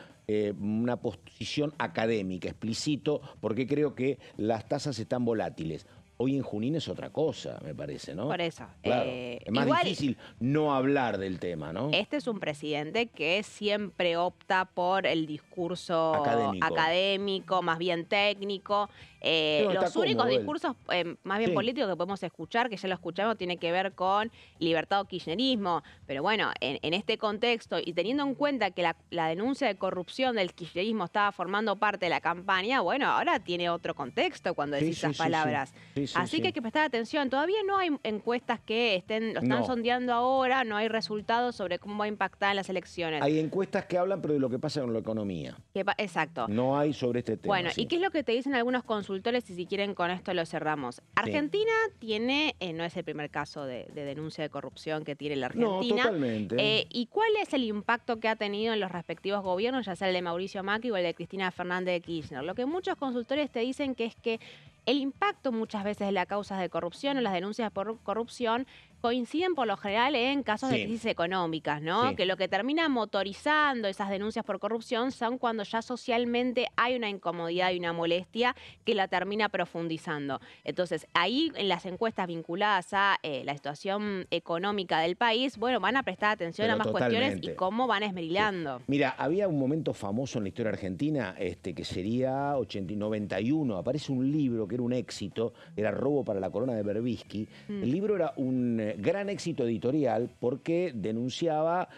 posición académica, explicito, porque creo que las tasas están volátiles. Hoy en Junín es otra cosa, me parece, ¿no? Por eso. Claro, es más igual, difícil no hablar del tema, ¿no? este es un presidente que siempre opta por el discurso Académico. más bien técnico. Pero está Los únicos cómodo él. discursos más bien Sí. políticos que podemos escuchar, que ya lo escuchamos, tiene que ver con libertad o kirchnerismo. Pero bueno, en este contexto y teniendo en cuenta que la denuncia de corrupción del kirchnerismo estaba formando parte de la campaña, bueno, ahora tiene otro contexto cuando Sí, decís sí, esas sí, palabras. sí. Sí, Así sí. que hay que prestar atención. Todavía no hay encuestas que lo están No. sondeando ahora, no hay resultados sobre cómo va a impactar en las elecciones. Hay encuestas que hablan, pero de lo que pasa con la economía. Exacto. No hay sobre este tema. Bueno, sí. ¿y qué es lo que te dicen algunos consultores? Y si quieren, con esto lo cerramos. Argentina tiene, no es el primer caso de denuncia de corrupción que tiene la No, Argentina. totalmente. ¿Y cuál es el impacto que ha tenido en los respectivos gobiernos, ya sea el de Mauricio Macri o el de Cristina Fernández de Kirchner? Lo que muchos consultores te dicen que es que el impacto muchas veces de las causas de corrupción o las denuncias por corrupción coinciden por lo general en casos de Sí. crisis económicas, ¿no? Sí. Que lo que termina motorizando esas denuncias por corrupción son cuando ya socialmente hay una incomodidad y una molestia que la termina profundizando. Entonces, ahí en las encuestas vinculadas a la situación económica del país, bueno, van a prestar atención Pero a más cuestiones totalmente. y cómo van esmerilando. Mira, había un momento famoso en la historia argentina, que sería 91, aparece un libro que era un éxito, era Robo para la Corona de Berbisky. El libro era un gran éxito editorial porque denunciaba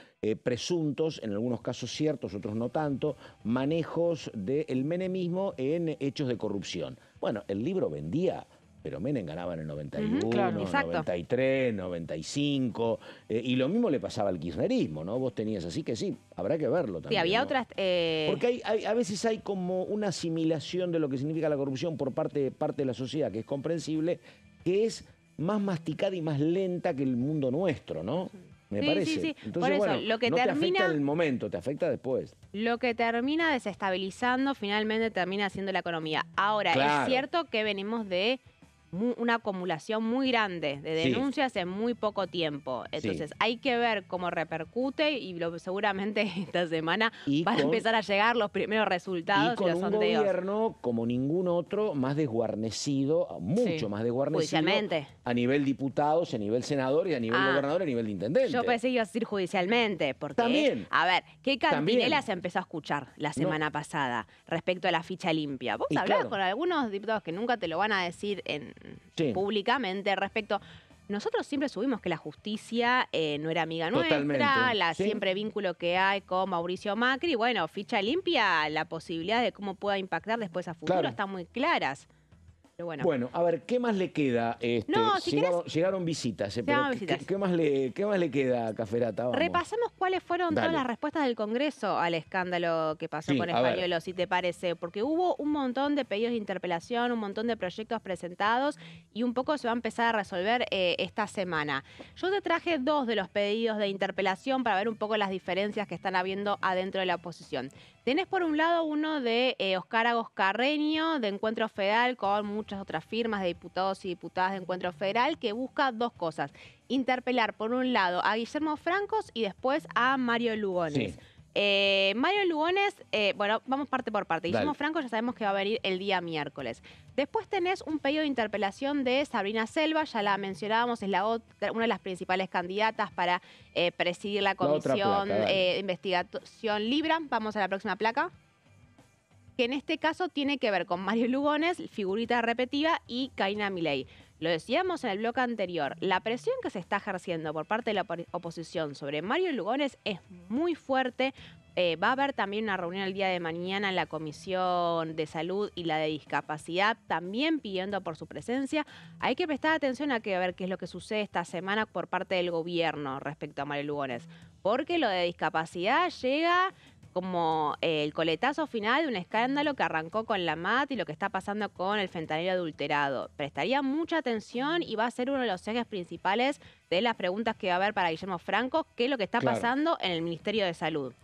presuntos, en algunos casos ciertos, otros no tanto, manejos del menemismo en hechos de corrupción. Bueno, el libro vendía, pero Menem ganaba en el 91, claro, exacto. 93, 95, y lo mismo le pasaba al kirchnerismo, ¿no? Vos tenías, así que sí, habrá que verlo también. Sí, había ¿no? otras... Porque a veces hay como una asimilación de lo que significa la corrupción por parte de la sociedad, que es comprensible, que es más masticada y más lenta que el mundo nuestro, ¿no? Me Sí, parece. sí, sí. Entonces, Por eso, bueno, lo que no te afecta termina- en el momento, te afecta después. Lo que termina desestabilizando finalmente termina siendo la economía. Ahora, Claro. es cierto que venimos de una acumulación muy grande de denuncias en muy poco tiempo. Entonces hay que ver cómo repercute y seguramente esta semana van a empezar a llegar los primeros resultados y los sondeos. Y con un gobierno como ningún otro, más desguarnecido, mucho más desguarnecido. Judicialmente. A nivel diputados, a nivel senador y a nivel gobernador, a nivel de intendente. Yo pensé que iba a decir judicialmente, porque... También. A ver, ¿qué cantinela se empezó a escuchar la semana pasada respecto a la ficha limpia? Vos hablás con algunos diputados que nunca te lo van a decir públicamente respecto... Nosotros siempre subimos que la justicia no era amiga nuestra, siempre vínculo que hay con Mauricio Macri. Bueno, ficha limpia, la posibilidad de cómo pueda impactar después a futuro están muy claras. Pero bueno, a ver, ¿qué más le queda? Llegaron visitas, pero ¿qué más le queda a Cafferata? Repasemos cuáles fueron todas las respuestas del Congreso al escándalo que pasó con Españolo, si te parece, porque hubo un montón de pedidos de interpelación, un montón de proyectos presentados y un poco se va a empezar a resolver esta semana. Yo te traje 2 de los pedidos de interpelación para ver un poco las diferencias que están habiendo adentro de la oposición. Tenés por un lado uno de Oscar Agos Carreño, de Encuentro Federal, con muchas otras firmas de diputados y diputadas de Encuentro Federal, que busca 2 cosas. Interpelar, por un lado, a Guillermo Francos y después a Mario Lugones. Mario Lugones, bueno, vamos parte por parte. Guillermo Franco ya sabemos que va a venir el día miércoles. Después tenés un pedido de interpelación de Sabrina Selva, ya la mencionábamos, es una de las principales candidatas para presidir la comisión de investigación Libra. Vamos a la próxima placa. Que en este caso tiene que ver con Mario Lugones, figurita repetida, y Karina Milei. Lo decíamos en el bloque anterior, la presión que se está ejerciendo por parte de la oposición sobre Mario Lugones es muy fuerte. Va a haber también una reunión el día de mañana en la Comisión de Salud y la de Discapacidad, también pidiendo por su presencia. Hay que prestar atención a ver qué es lo que sucede esta semana por parte del gobierno respecto a Mario Lugones, porque lo de discapacidad llega como el coletazo final de un escándalo que arrancó con la MAT y lo que está pasando con el fentanilo adulterado. Prestaría mucha atención y va a ser uno de los ejes principales de las preguntas que va a haber para Guillermo Franco, qué es lo que está pasando en el Ministerio de Salud.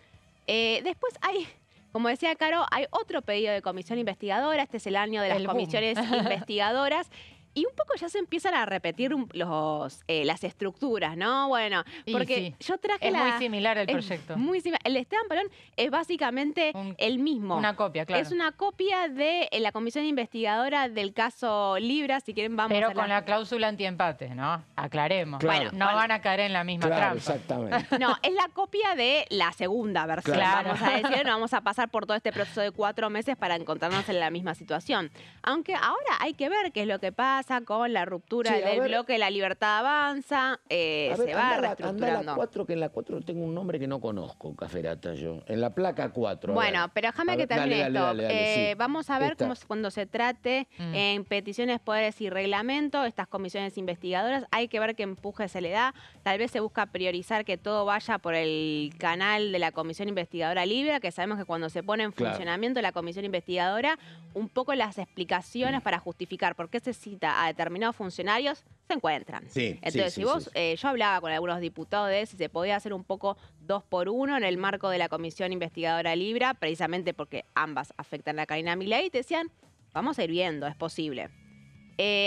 Después hay, como decía Caro, hay otro pedido de comisión investigadora. Este es el año de las comisiones investigadoras. Y un poco ya se empiezan a repetir las estructuras, ¿no? Bueno, porque yo traje es muy similar el proyecto. Muy similar. El de Esteban Perón es básicamente el mismo. Una copia, claro. Es una copia de la comisión investigadora del caso Libra, si quieren vamos Pero con la cláusula antiempate, ¿no? Aclaremos. Claro. Bueno, no van a caer en la misma trampa. Exactamente. No, es la copia de la segunda versión, vamos a decir. No vamos a pasar por todo este proceso de 4 meses para encontrarnos en la misma situación. Aunque ahora hay que ver qué es lo que pasa con la ruptura del bloque de La Libertad Avanza, se va reestructurando. Anda la 4, que en la 4 tengo un nombre que no conozco, Cafferata, yo. En la placa 4. Bueno, pero déjame que termine esto. Dale, vamos a ver cómo cuando se trate en peticiones, poderes y reglamento, estas comisiones investigadoras, hay que ver qué empuje se le da. Tal vez se busca priorizar que todo vaya por el canal de la Comisión Investigadora Libre, que sabemos que cuando se pone en funcionamiento la Comisión Investigadora, un poco las explicaciones para justificar por qué se cita a determinados funcionarios se encuentran. Entonces, yo hablaba con algunos diputados de si se podía hacer un poco 2 por 1 en el marco de la Comisión Investigadora Libra, precisamente porque ambas afectan a Karina Milei, y te decían, vamos a ir viendo, es posible.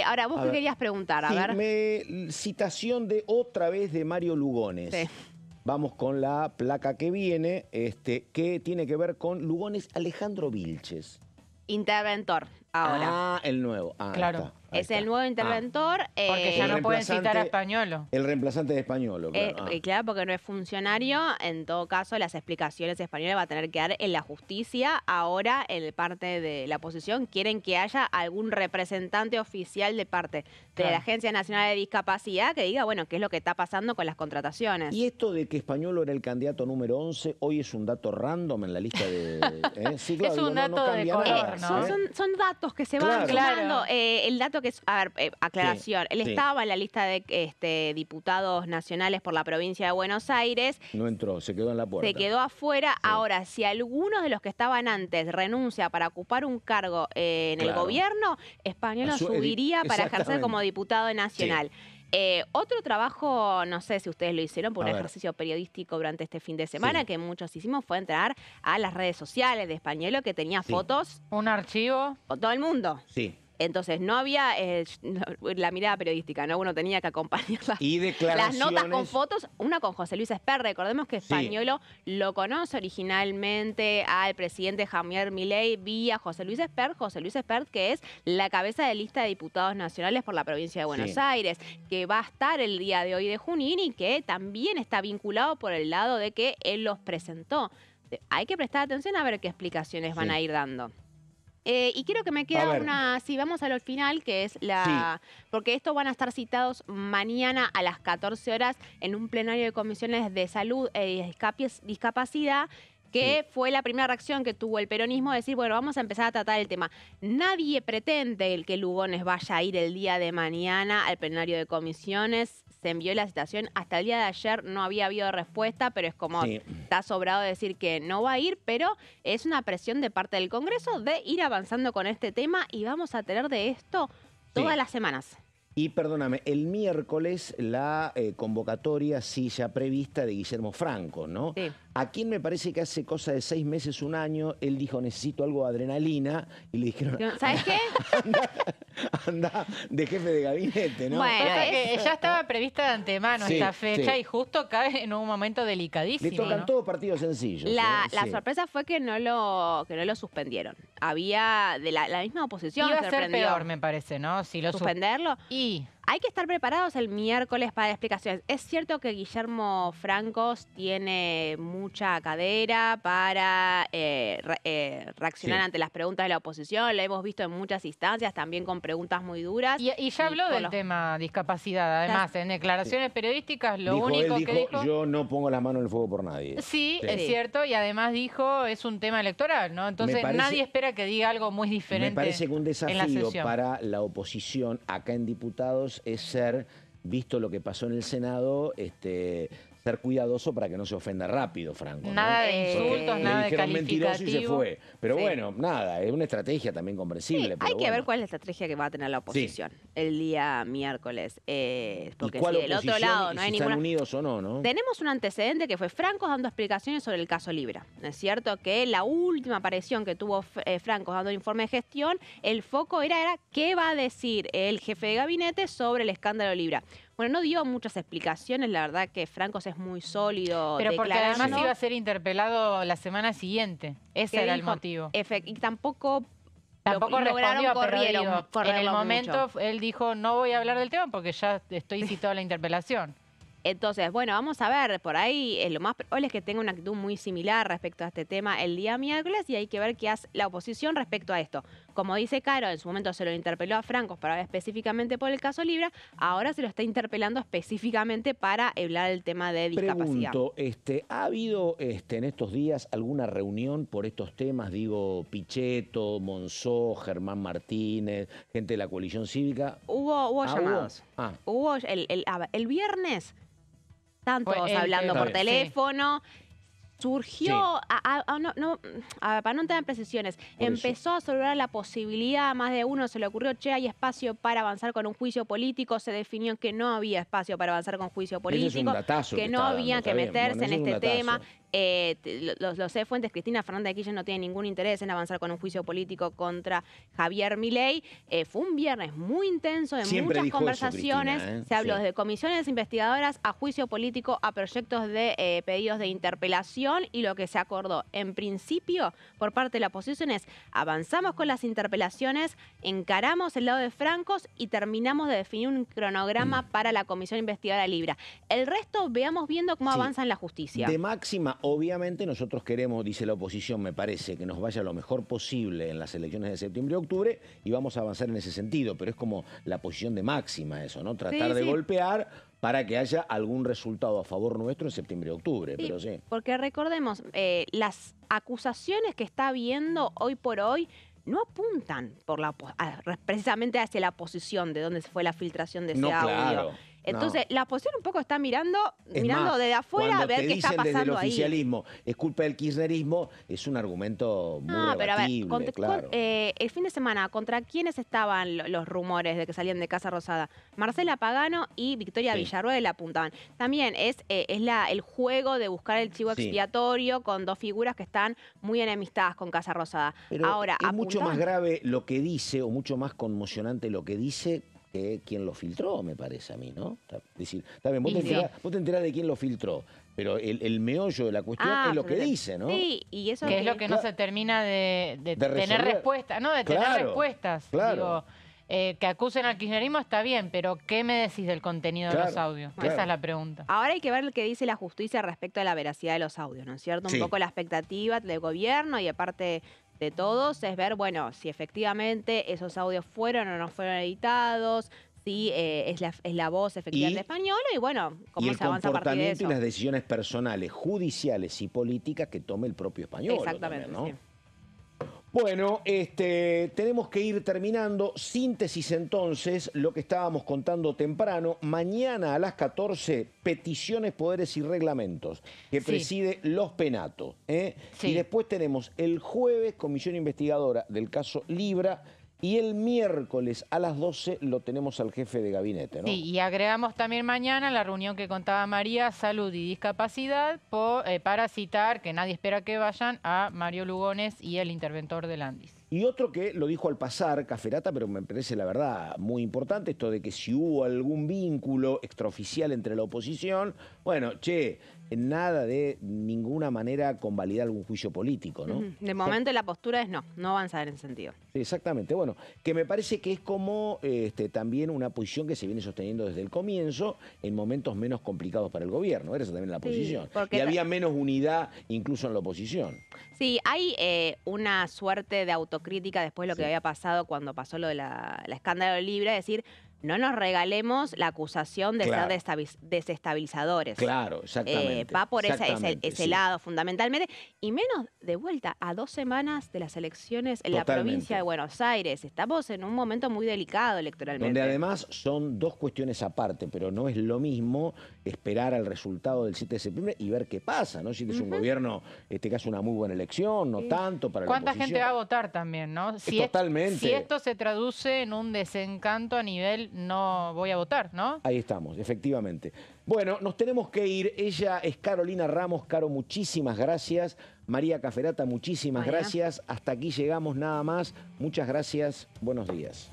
Ahora, ¿vos qué querías preguntar? A ver. Citación de otra vez de Mario Lugones. Vamos con la placa que viene, que tiene que ver con Lugones Alejandro Vilches. Interventor, ahora. El nuevo. Claro. Es el nuevo interventor. Porque ya no pueden citar a Españolo. El reemplazante de Españolo, claro. Claro, porque no es funcionario. En todo caso, las explicaciones españolas va a tener que dar en la justicia. Ahora, en parte de la oposición, quieren que haya algún representante oficial de parte de la Agencia Nacional de Discapacidad que diga, bueno, qué es lo que está pasando con las contrataciones. Y esto de que Españolo era el candidato número 11, hoy es un dato random en la lista de... Sí, claro, es un dato de color, ¿no? Son datos que se van sumando. El dato que es, a ver, aclaración, él estaba en la lista de diputados nacionales por la provincia de Buenos Aires. No entró, se quedó en la puerta. Se quedó afuera. Ahora, si alguno de los que estaban antes renuncia para ocupar un cargo en el gobierno, Españolo subiría para ejercer como diputado nacional. Otro trabajo, no sé si ustedes lo hicieron por un ejercicio periodístico durante este fin de semana, que muchos hicimos, fue entrar a las redes sociales de Españolo, que tenía fotos. Un archivo. Con todo el mundo. Sí. Entonces, no había la mirada periodística, ¿no? Uno tenía que acompañar Y declaraciones. las notas con fotos, una con José Luis Espert. Recordemos que Sí. Españolo lo conoce originalmente al presidente Javier Milei vía José Luis Espert. José Luis Espert, que es la cabeza de lista de diputados nacionales por la provincia de Buenos Sí. Aires, que va a estar el día de hoy de Junín y que también está vinculado por el lado de que él los presentó. Hay que prestar atención a ver qué explicaciones van Sí. a ir dando. Y quiero que me A queda ver. una, si vamos a lo final, que es la... Porque estos van a estar citados mañana a las 14 horas en un plenario de comisiones de salud y discapacidad, que fue la primera reacción que tuvo el peronismo, de decir, bueno, vamos a empezar a tratar el tema. Nadie pretende que Lugones vaya a ir el día de mañana al plenario de comisiones. Se envió la citación. Hasta el día de ayer no había habido respuesta, pero es como Sí. está sobrado decir que no va a ir, pero es una presión de parte del Congreso de ir avanzando con este tema y vamos a tener de esto todas las semanas. Y perdóname, el miércoles la convocatoria sí ya prevista de Guillermo Franco, ¿no? Sí. A quien me parece que hace cosa de 6 meses, un año, él dijo necesito algo de adrenalina y le dijeron ¿Sabes qué? anda de jefe de gabinete, ¿no? Bueno, Pasa que ya estaba prevista de antemano Sí, esta fecha sí. y justo cae en un momento delicadísimo. Le tocan ¿no? todos partidos sencillos. La Sí. sorpresa fue que no lo suspendieron. Había de la misma oposición Iba a ser sorprendió. peor, me parece, ¿no? Si lo ¿Suspenderlo? Y Hay que estar preparados el miércoles para explicaciones. Es cierto que Guillermo Francos tiene mucha cadera para reaccionar Sí. ante las preguntas de la oposición. Lo hemos visto en muchas instancias, también con preguntas muy duras. Y ya habló por del los- tema discapacidad. Además, en declaraciones periodísticas, lo Dijo, único él que dijo, dijo... yo no pongo las manos en el fuego por nadie. Sí, Sí. es cierto, y además dijo, es un tema electoral, ¿no? Entonces parece- nadie espera que diga algo muy diferente. Me parece que un en la desafío sesión. para la oposición acá en diputados es ser, visto lo que pasó en el Senado, ser cuidadoso para que no se ofenda rápido, Franco. ¿no? Nada de Porque insultos, Le nada de dijeron mentiroso y se calificativo. fue. Pero Sí. bueno, nada, es una estrategia también comprensible. Sí, pero hay que bueno. ver cuál es la estrategia que va a tener la oposición el día miércoles. Porque ¿Y cuál si del otro oposición lado y no si hay están ninguna... unidos o no, ¿no? Tenemos un antecedente que fue Francos dando explicaciones sobre el caso Libra. Es cierto que la última aparición que tuvo Francos dando informe de gestión, el foco era qué va a decir el jefe de gabinete sobre el escándalo Libra. Bueno, no dio muchas explicaciones, la verdad que Francos es muy sólido. Pero porque además declarando. iba a ser interpelado la semana siguiente. Ese ¿Qué era el dijo? motivo. Y tampoco Tampoco lograron respondió, pero digo, en el correrlo momento mucho. él dijo, no voy a hablar del tema porque ya estoy citado a la interpelación. Entonces, bueno, vamos a ver, por ahí lo más probable es que tenga una actitud muy similar respecto a este tema el día miércoles y hay que ver qué hace la oposición respecto a esto. Como dice Caro, en su momento se lo interpeló a Francos para ver específicamente por el caso Libra, ahora se lo está interpelando específicamente para hablar del tema de discapacidad. Pregunto, ¿ha habido en estos días alguna reunión por estos temas? Digo, Pichetto, Monzó, Germán Martínez, gente de la coalición cívica. Hubo llamados. Hubo el viernes, estaban Fue todos el hablando que- por Sí. teléfono. Surgió, Sí. para no tener precisiones, Por empezó a sobrar la posibilidad, a más de uno se le ocurrió, che, hay espacio para avanzar con un juicio político, se definió que no había espacio para avanzar con juicio Ese es un político, datazo que no está había dando, que está bien. meterse Bueno, ese en es un este tema. datazo. Lo sé fuentes, Cristina Fernández de Kirchner no tiene ningún interés en avanzar con un juicio político contra Javier Milei. Fue un viernes muy intenso, de Siempre muchas dijo eso, conversaciones. Cristina, Se habló Sí. desde comisiones investigadoras a juicio político, a proyectos de pedidos de interpelación y lo que se acordó en principio por parte de la oposición es avanzamos con las interpelaciones, encaramos el lado de Francos y terminamos de definir un cronograma para la comisión investigadora Libra. El resto veamos viendo cómo Sí. avanza en la justicia. De máxima, obviamente nosotros queremos, dice la oposición, me parece, que nos vaya lo mejor posible en las elecciones de septiembre y octubre y vamos a avanzar en ese sentido, pero es como la posición de máxima eso, ¿no? Tratar Sí, de sí. golpear para que haya algún resultado a favor nuestro en septiembre y octubre, Sí, pero sí. porque recordemos, las acusaciones que está habiendo hoy por hoy no apuntan precisamente hacia la posición de donde fue la filtración de ese No, audio. claro. Entonces, la oposición un poco está mirando Más, desde afuera a ver qué está desde el pasando ahí. oficialismo es culpa del kirchnerismo, es un argumento muy Pero a ver, rebatible, claro. el fin de semana, ¿contra quiénes estaban los rumores de que salían de Casa Rosada? Marcela Pagano y Victoria Sí. Villarroel apuntaban. También es el juego de buscar el chivo Sí. expiatorio con dos figuras que están muy enemistadas con Casa Rosada. Pero Ahora, es mucho más apuntaban- grave lo que dice, o mucho más conmocionante lo que dice, que quien lo filtró, me parece a mí, ¿no? Es decir, está bien, vos te enterás de quién lo filtró, pero el meollo de la cuestión es lo que absolutamente. dice, ¿no? Sí, y eso Que es lo que no Claro. se termina de tener resolver. respuesta, ¿no? De tener Claro, respuestas. claro. Digo, que acusen al kirchnerismo está bien, pero ¿qué me decís del contenido de los Claro, audios? claro. Esa es la pregunta. Ahora hay que ver lo que dice la justicia respecto a la veracidad de los audios, ¿no es cierto? Sí. Un poco la expectativa del gobierno y aparte de todos es ver, bueno, si efectivamente esos audios fueron o no fueron editados, si es la voz efectivamente española y bueno, Y cómo el se avanza a partir de comportamiento eso. y las decisiones personales, judiciales y políticas que tome el propio español. Exactamente, también, ¿no? sí. Bueno, tenemos que ir terminando. Síntesis entonces, lo que estábamos contando temprano. Mañana a las 14, peticiones, poderes y reglamentos, que Sí. preside los Penato. Sí. Y después tenemos el jueves, comisión investigadora del caso Libra, y el miércoles a las 12 lo tenemos al jefe de gabinete, ¿no? Sí, y agregamos también mañana la reunión que contaba María, Salud y Discapacidad, para citar, que nadie espera que vayan, a Mario Lugones y el interventor del Andis. Y otro que lo dijo al pasar, Caferata, pero me parece la verdad muy importante, esto de que si hubo algún vínculo extraoficial entre la oposición, bueno, nada de ninguna manera convalidar algún juicio político, ¿no? Ujú. De momento la postura es no avanzar en ese sentido. Sí, exactamente. Bueno, que me parece que es como también una posición que se viene sosteniendo desde el comienzo en momentos menos complicados para el gobierno. Era esa también la Sí, posición. porque Y había menos unidad incluso en la oposición. Sí, hay una suerte de autocrítica después de lo que Sí. había pasado cuando pasó lo de la escándalo Libre, es decir, no nos regalemos la acusación de Claro. ser desestabilizadores. Claro, exactamente. Va por exactamente, ese sí. lado fundamentalmente, y menos de vuelta a 2 semanas de las elecciones en la Totalmente. provincia de Buenos Aires. Estamos en un momento muy delicado electoralmente. Donde además son dos cuestiones aparte, pero no es lo mismo esperar al resultado del 7 de septiembre y ver qué pasa, ¿no? Si es un gobierno que hace una muy buena elección, no tanto para la ¿Cuánta oposición. gente va a votar también, no? Totalmente. Si esto se traduce en un desencanto a nivel no voy a votar, ¿no? Ahí estamos, efectivamente. Bueno, nos tenemos que ir. Ella es Carolina Ramos. Caro, muchísimas gracias. María Caferata, muchísimas María. gracias. Hasta aquí llegamos nada más. Muchas gracias. Buenos días.